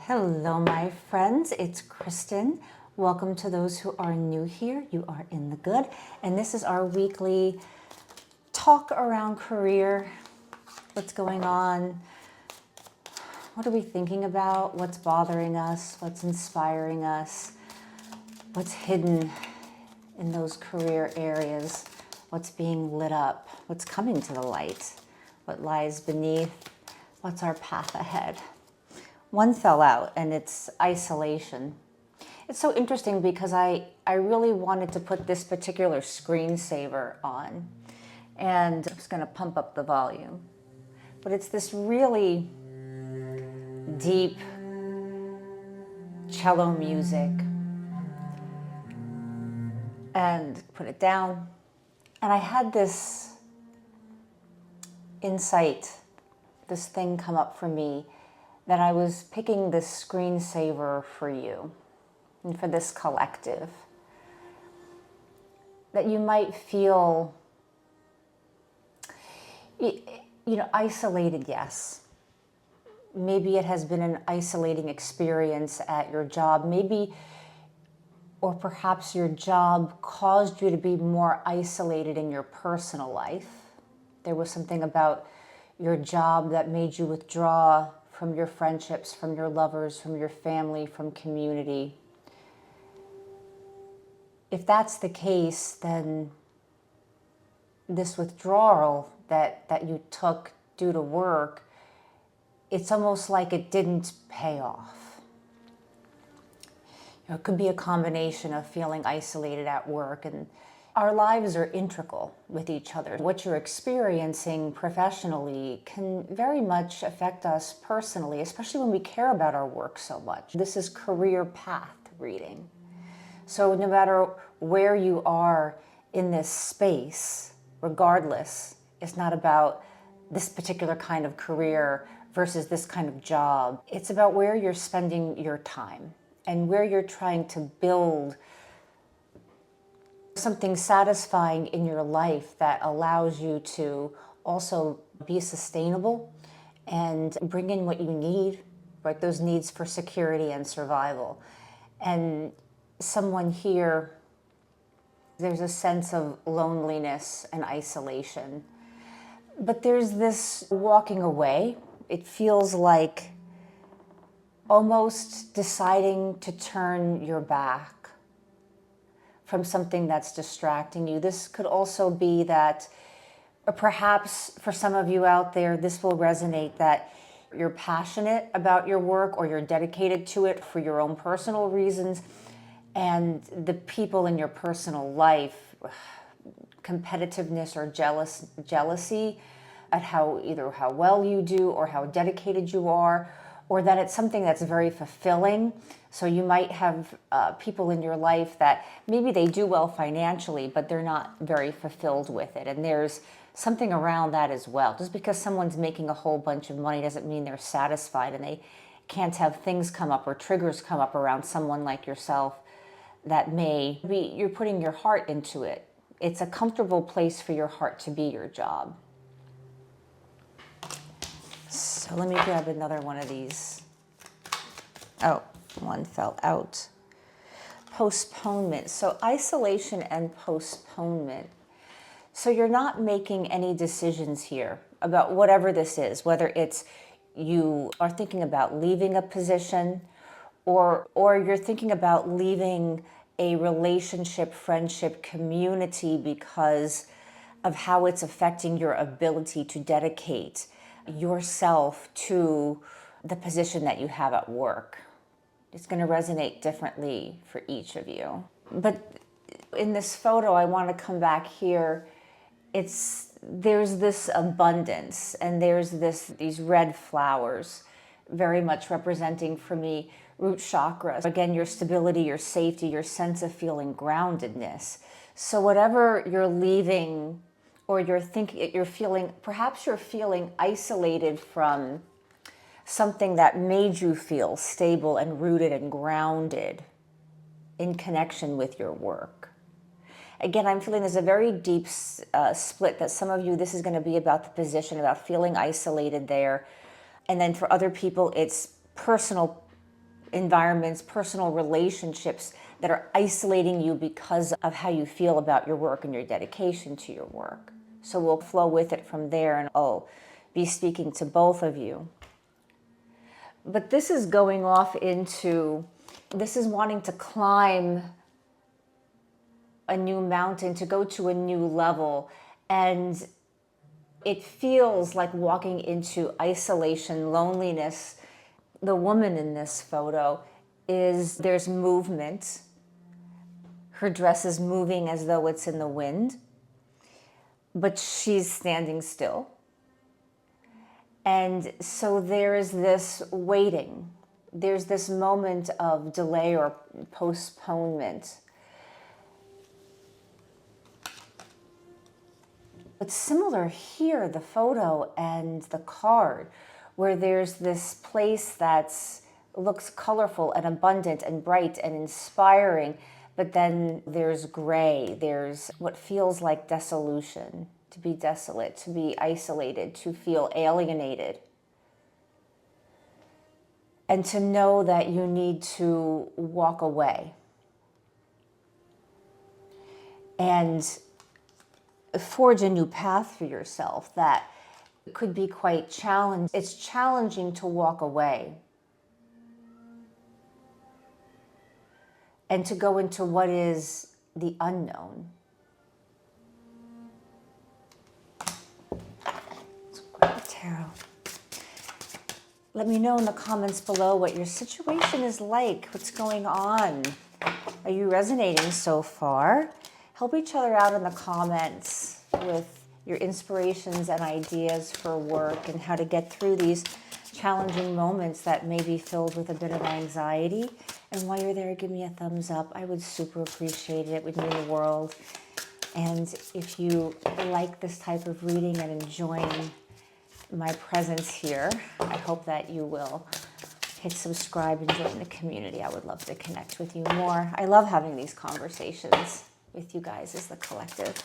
Hello, my friends. It's Kristen. Welcome to those who are new here. You are in the good. And this is our weekly talk around career. What's going on? What are we thinking about? What's bothering us? What's inspiring us? What's hidden in those career areas? What's being lit up? What's coming to the light? What lies beneath? What's our path ahead? One fell out, and it's isolation. It's so interesting because I really wanted to put this particular screensaver on, and I'm just going to pump up the volume. But it's this really deep cello music, and put it down. And I had this insight, this thing come up for me, that I was picking this screensaver for you and for this collective. That you might feel, isolated, yes. Maybe it has been an isolating experience at your job. Maybe, or perhaps your job caused you to be more isolated in your personal life. There was something about your job that made you withdraw from your friendships, from your lovers, from your family, from community. If that's the case, then this withdrawal that you took due to work, it's almost like it didn't pay off. It could be a combination of feeling isolated at work, and our lives are integral with each other. What you're experiencing professionally can very much affect us personally, especially when we care about our work so much. This is career path reading. So no matter where you are in this space, regardless, it's not about this particular kind of career versus this kind of job. It's about where you're spending your time and where you're trying to build something satisfying in your life that allows you to also be sustainable and bring in what you need, right? Those needs for security and survival. And someone here, there's a sense of loneliness and isolation. But there's this walking away. It feels like almost deciding to turn your back from something that's distracting you. This could also be that, or perhaps for some of you out there, this will resonate, that you're passionate about your work or you're dedicated to it for your own personal reasons, and the people in your personal life, competitiveness or jealousy at either how well you do or how dedicated you are, or that it's something that's very fulfilling. So you might have people in your life that maybe they do well financially, but they're not very fulfilled with it. And there's something around that as well. Just because someone's making a whole bunch of money doesn't mean they're satisfied, and they can't have things come up or triggers come up around someone like yourself that may be, you're putting your heart into it. It's a comfortable place for your heart to be your job. So let me grab another one of these. Oh, one fell out. Postponement. So isolation and postponement. So you're not making any decisions here about whatever this is, whether it's you are thinking about leaving a position, or you're thinking about leaving a relationship, friendship, community because of how it's affecting your ability to dedicate yourself to the position that you have at work. It's going to resonate differently for each of you. But in this photo, I want to come back here. There's this abundance, and there's these red flowers, very much representing for me root chakra. Again, your stability, your safety, your sense of feeling groundedness. So whatever you're leaving, or perhaps you're feeling isolated from something that made you feel stable and rooted and grounded in connection with your work. Again, I'm feeling there's a very deep split that some of you, this is going to be about the position, about feeling isolated there. And then for other people, it's personal environments, personal relationships that are isolating you because of how you feel about your work and your dedication to your work. So we'll flow with it from there and be speaking to both of you. But this is going off into, this is wanting to climb a new mountain, to go to a new level. And it feels like walking into isolation, loneliness. The woman in this photo there's movement. Her dress is moving as though it's in the wind, but she's standing still. And so there is this waiting. There's this moment of delay or postponement. It's similar here, the photo and the card, where there's this place that looks colorful and abundant and bright and inspiring, but then there's gray, there's what feels like dissolution, to be desolate, to be isolated, to feel alienated. And to know that you need to walk away. And forge a new path for yourself that could be quite challenging. It's challenging to walk away and to go into what is the unknown. It's great tarot. Let me know in the comments below what your situation is like, what's going on. Are you resonating so far? Help each other out in the comments with your inspirations and ideas for work and how to get through these challenging moments that may be filled with a bit of anxiety. And while you're there, give me a thumbs up. I would super appreciate it. It would mean the world. And if you like this type of reading and enjoying my presence here, I hope that you will hit subscribe and join the community. I would love to connect with you more. I love having these conversations with you guys as the collective.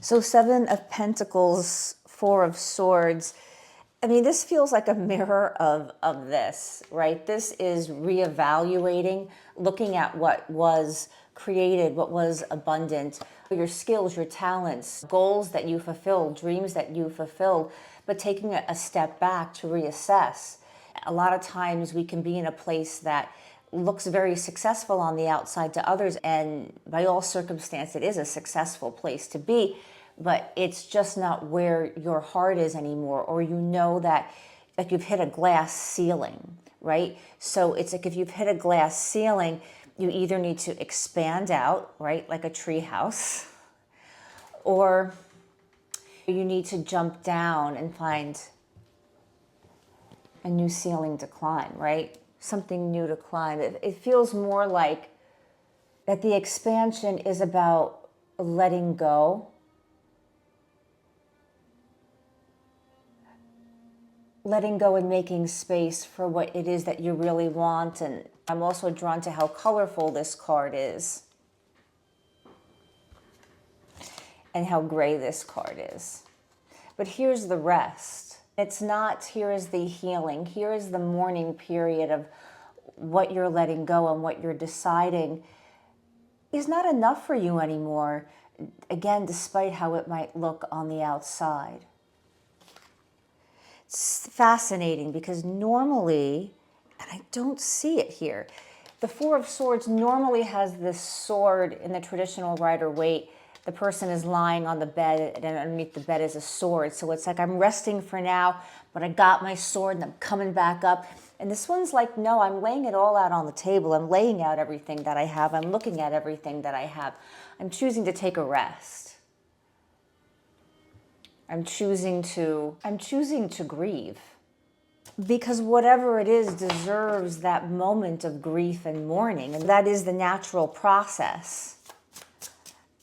So 7 of Pentacles, 4 of Swords. I mean, this feels like a mirror of this, right? This is reevaluating, looking at what was created, what was abundant, your skills, your talents, goals that you fulfilled, dreams that you fulfilled, but taking a step back to reassess. A lot of times we can be in a place that looks very successful on the outside to others, and by all circumstance it is a successful place to be, but it's just not where your heart is anymore, or you know that like you've hit a glass ceiling, right? So it's like if you've hit a glass ceiling, you either need to expand out, right, like a tree house, or you need to jump down and find a new ceiling to climb, right? Something new to climb. It feels more like that the expansion is about letting go, and making space for what it is that you really want. And I'm also drawn to how colorful this card is and how gray this card is. But here's the rest. It's not, here is the healing. Here is the mourning period of what you're letting go and what you're deciding is not enough for you anymore. Again, despite how it might look on the outside. It's fascinating because normally, and I don't see it here, the 4 of Swords normally has this sword in the traditional Rider-Waite. The person is lying on the bed, and underneath the bed is a sword. So it's like I'm resting for now, but I got my sword and I'm coming back up. And this one's like, no, I'm laying it all out on the table. I'm laying out everything that I have. I'm looking at everything that I have. I'm choosing to take a rest. I'm choosing to grieve. Because whatever it is deserves that moment of grief and mourning. And that is the natural process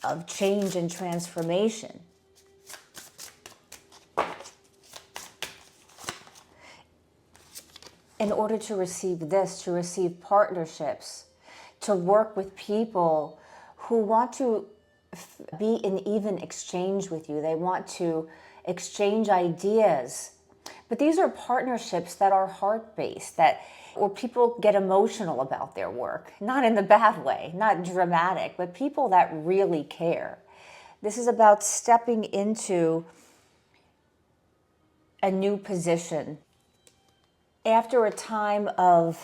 of change and transformation. In order to receive this, to receive partnerships, to work with people who want to be in even exchange with you. They want to exchange ideas, But these are partnerships that are heart-based, that where people get emotional about their work, not in the bad way, not dramatic, but people that really care. This is about stepping into a new position after a time of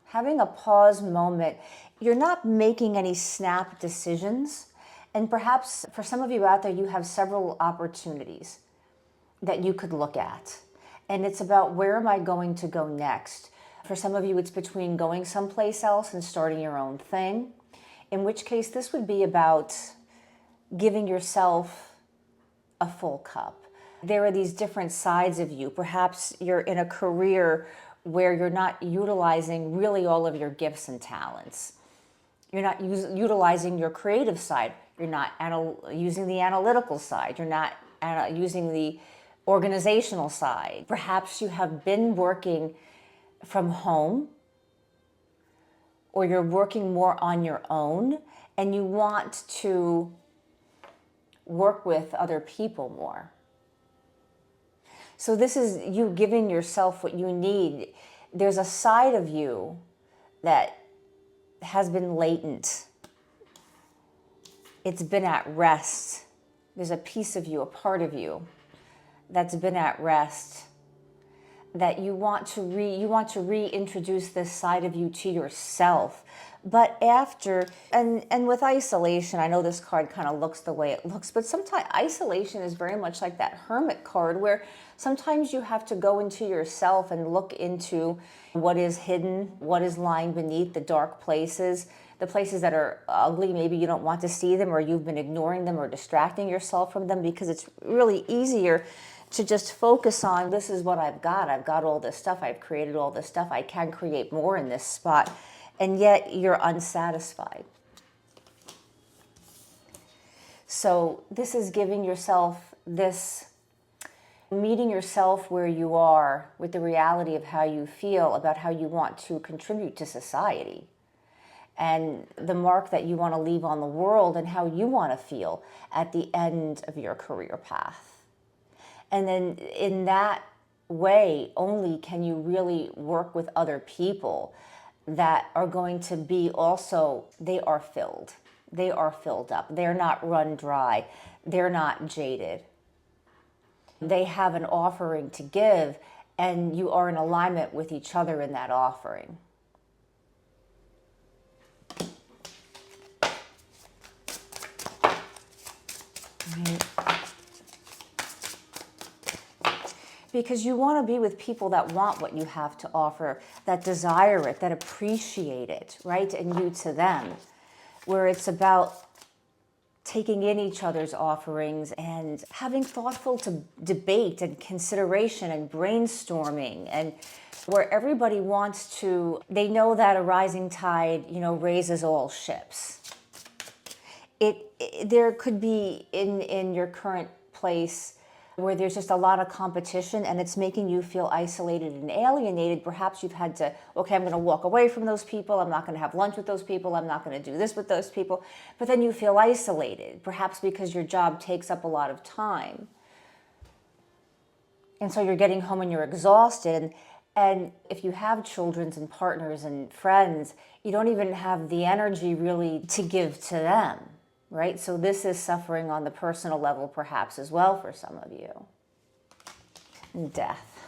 having a pause moment. You're not making any snap decisions. And perhaps for some of you out there, you have several opportunities that you could look at. And it's about, where am I going to go next? For some of you, it's between going someplace else and starting your own thing, in which case this would be about giving yourself a full cup. There are these different sides of you. Perhaps you're in a career where you're not utilizing really all of your gifts and talents. You're not utilizing your creative side. You're not using the analytical side. You're not using the organizational side. Perhaps you have been working from home, or you're working more on your own, and you want to work with other people more. So this is you giving yourself what you need. There's a side of you that has been latent. It's been at rest. There's a piece of you, a part of you that's been at rest, that you want to reintroduce this side of you to yourself. But after, and with isolation, I know this card kind of looks the way it looks, but sometimes isolation is very much like that hermit card, where sometimes you have to go into yourself and look into what is hidden, what is lying beneath the dark places, the places that are ugly. Maybe you don't want to see them, or you've been ignoring them or distracting yourself from them, because it's really easier to just focus on, this is what I've got all this stuff, I've created all this stuff, I can create more in this spot, and yet you're unsatisfied. So this is giving yourself this, meeting yourself where you are with the reality of how you feel about how you want to contribute to society, and the mark that you want to leave on the world, and how you want to feel at the end of your career path. And then in that way, only can you really work with other people that are going to be also, they are filled up. They're not run dry. They're not jaded. They have an offering to give, and you are in alignment with each other in that offering. Right. Because you want to be with people that want what you have to offer, that desire it, that appreciate it, right? And you to them, where it's about taking in each other's offerings and having thoughtful debate and consideration and brainstorming, and where everybody wants to, they know that a rising tide, raises all ships. There could be in your current place where there's just a lot of competition, and it's making you feel isolated and alienated. Perhaps you've had to, okay, I'm going to walk away from those people. I'm not going to have lunch with those people. I'm not going to do this with those people. But then you feel isolated, perhaps because your job takes up a lot of time. And so you're getting home and you're exhausted. And if you have children and partners and friends, you don't even have the energy really to give to them. Right? So this is suffering on the personal level perhaps as well for some of you. And death.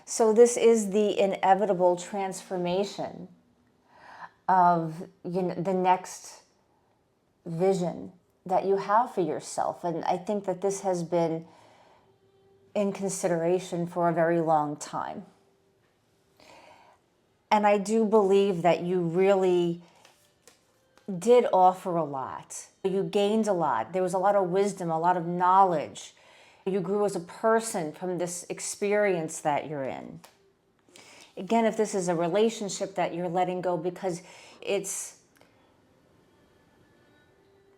So this is the inevitable transformation of the next vision that you have for yourself. And I think that this has been in consideration for a very long time. And I do believe that you really did offer a lot. You gained a lot. There was a lot of wisdom, a lot of knowledge. You grew as a person from this experience that you're in. Again, if this is a relationship that you're letting go because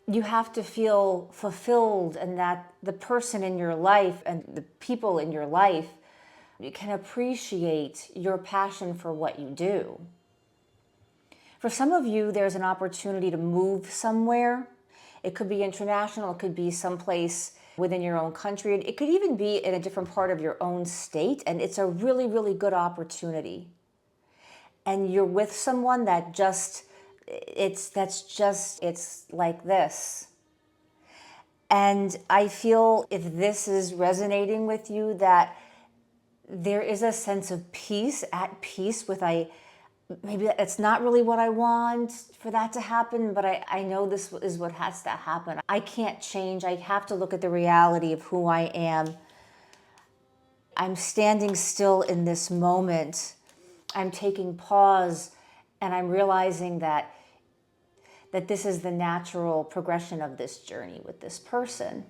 you have to feel fulfilled, and that the person in your life and the people in your life, you can appreciate your passion for what you do. For some of you, there's an opportunity to move somewhere. It could be international, it could be someplace within your own country. It could even be in a different part of your own state, and it's a really, really good opportunity. And you're with someone that it's like this. And I feel if this is resonating with you, that there is a sense of peace, at peace with maybe it's not really what I want for that to happen, but I know this is what has to happen. I can't change. I have to look at the reality of who I am. I'm standing still in this moment. I'm taking pause, and I'm realizing that this is the natural progression of this journey with this person.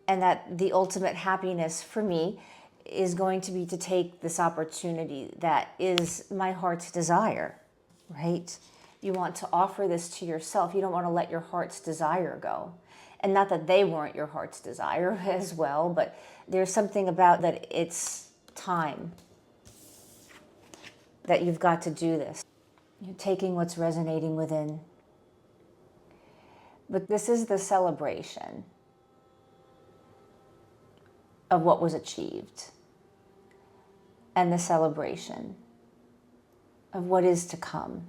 And that the ultimate happiness for me is going to be to take this opportunity that is my heart's desire, right? You want to offer this to yourself. You don't want to let your heart's desire go. And not that they weren't your heart's desire as well, but there's something about that it's time that you've got to do this. You're taking what's resonating within. But this is the celebration of what was achieved and the celebration of what is to come.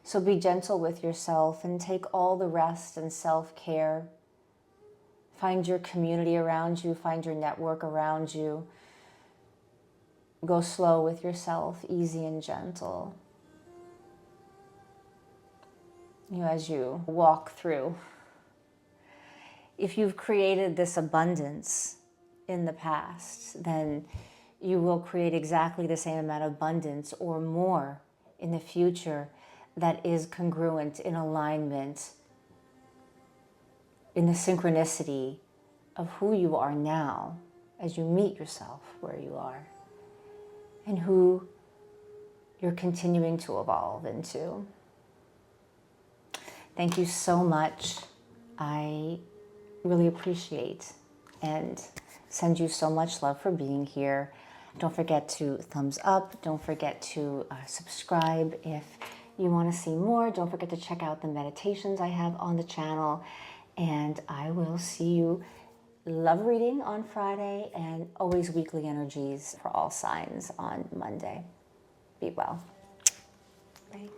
So be gentle with yourself and take all the rest and self-care. Find your community around you, find your network around you. Go slow with yourself, easy and gentle. As you walk through. If you've created this abundance in the past, then you will create exactly the same amount of abundance or more in the future that is congruent, in alignment, in the synchronicity of who you are now as you meet yourself where you are and who you're continuing to evolve into. Thank you so much. I really appreciate and send you so much love for being here. Don't forget to thumbs up. Don't forget to subscribe if you want to see more. Don't forget to check out the meditations I have on the channel. And I will see you love reading on Friday and always weekly energies for all signs on Monday. Be well. Bye.